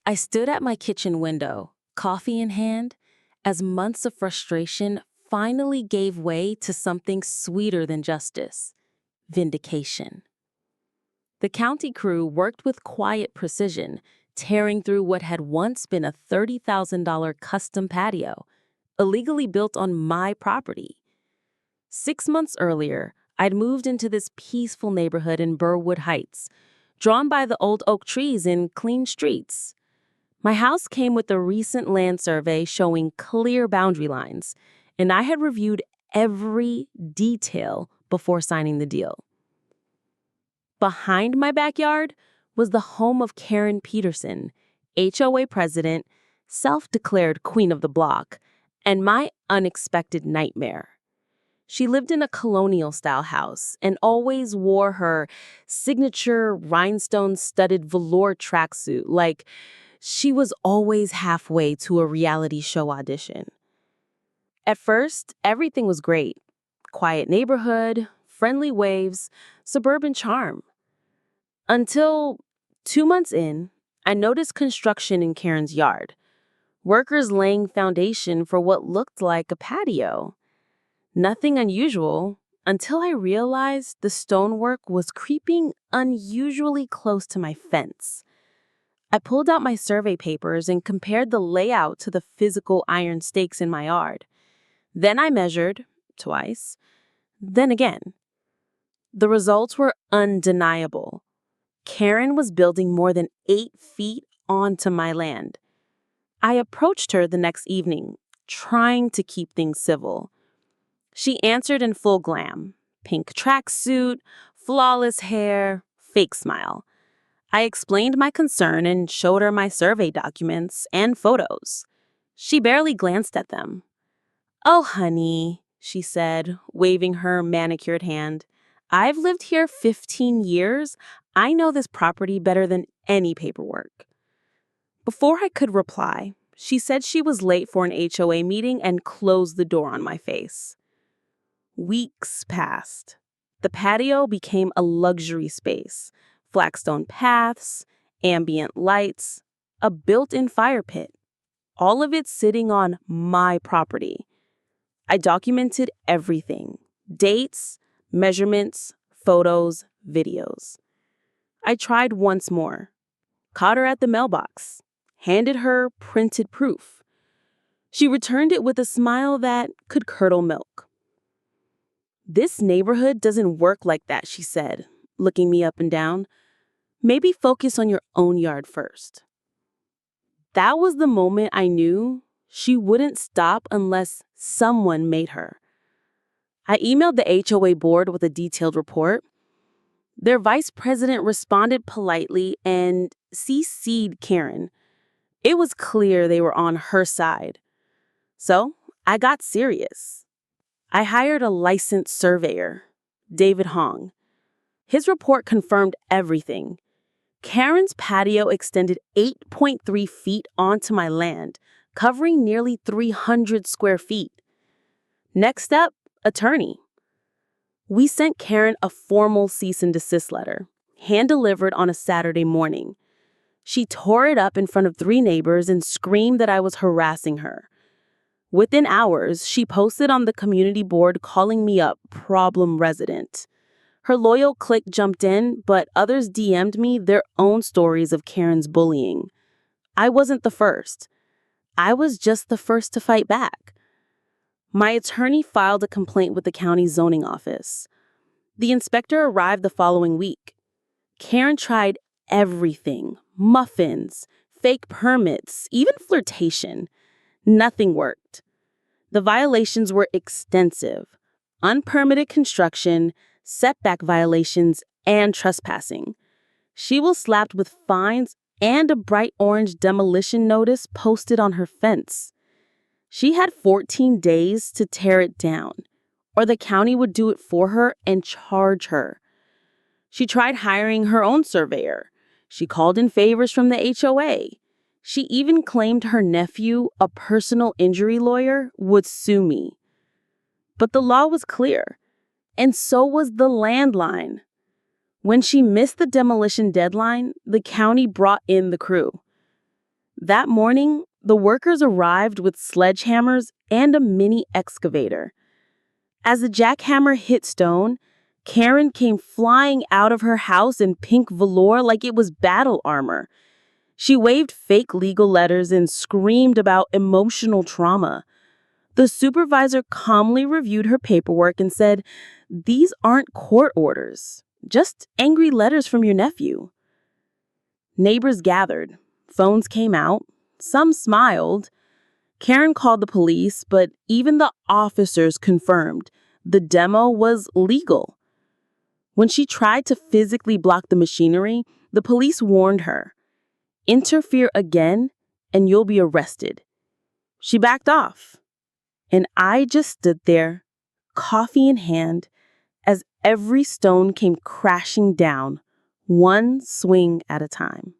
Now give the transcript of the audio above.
I stood at my kitchen window, coffee in hand, as months of frustration finally gave way to something sweeter than justice: vindication. The county crew worked with quiet precision, tearing through what had once been a $30,000 custom patio, illegally built on my property. 6 months earlier, I'd moved into this peaceful neighborhood in Burwood Heights, drawn by the old oak trees and clean streets. My house came with a recent land survey showing clear boundary lines, and I had reviewed every detail before signing the deal. Behind my backyard was the home of Karen Peterson, HOA president, self-declared queen of the block, and my unexpected nightmare. She lived in a colonial-style house and always wore her signature rhinestone-studded velour tracksuit like she was always halfway to a reality show audition. At first, everything was great. Quiet neighborhood, friendly waves, suburban charm. Until 2 months in, I noticed construction in Karen's yard. Workers laying foundation for what looked like a patio. Nothing unusual until I realized the stonework was creeping unusually close to my fence. I pulled out my survey papers and compared the layout to the physical iron stakes in my yard. Then I measured, twice, then again. The results were undeniable. Karen was building more than 8 feet onto my land. I approached her the next evening, trying to keep things civil. She answered in full glam: pink tracksuit, flawless hair, fake smile. I explained my concern and showed her my survey documents and photos. She barely glanced at them. "Oh, honey," she said, waving her manicured hand. "I've lived here 15 years. I know this property better than any paperwork." Before I could reply, she said she was late for an HOA meeting and closed the door on my face. Weeks passed. The patio became a luxury space. Flagstone paths, ambient lights, a built-in fire pit. All of it sitting on my property. I documented everything: dates, measurements, photos, videos. I tried once more. Caught her at the mailbox. Handed her printed proof. She returned it with a smile that could curdle milk. "This neighborhood doesn't work like that," she said, looking me up and down. "Maybe focus on your own yard first." That was the moment I knew she wouldn't stop unless someone made her. I emailed the HOA board with a detailed report. Their vice president responded politely and CC'd Karen. It was clear they were on her side. So I got serious. I hired a licensed surveyor, David Hong. His report confirmed everything. Karen's patio extended 8.3 feet onto my land, covering nearly 300 square feet. Next up, attorney. We sent Karen a formal cease and desist letter, hand-delivered on a Saturday morning. She tore it up in front of 3 neighbors and screamed that I was harassing her. Within hours, she posted on the community board calling me a problem resident. Her loyal clique jumped in, but others DM'd me their own stories of Karen's bullying. I wasn't the first. I was just the first to fight back. My attorney filed a complaint with the county zoning office. The inspector arrived the following week. Karen tried everything: muffins, fake permits, even flirtation. Nothing worked. The violations were extensive: unpermitted construction, setback violations, and trespassing. She was slapped with fines and a bright orange demolition notice posted on her fence. She had 14 days to tear it down, or the county would do it for her and charge her. She tried hiring her own surveyor. She called in favors from the HOA. She even claimed her nephew, a personal injury lawyer, would sue me. But the law was clear, and so was the landline. When she missed the demolition deadline, the county brought in the crew. That morning, the workers arrived with sledgehammers and a mini excavator. As the jackhammer hit stone, Karen came flying out of her house in pink velour like it was battle armor. She waved fake legal letters and screamed about emotional trauma. The supervisor calmly reviewed her paperwork and said, "These aren't court orders, just angry letters from your nephew." Neighbors gathered. Phones came out. Some smiled. Karen called the police, but even the officers confirmed the demo was legal. When she tried to physically block the machinery, the police warned her, "Interfere again, and you'll be arrested." She backed off. And I just stood there, coffee in hand, as every stone came crashing down, one swing at a time.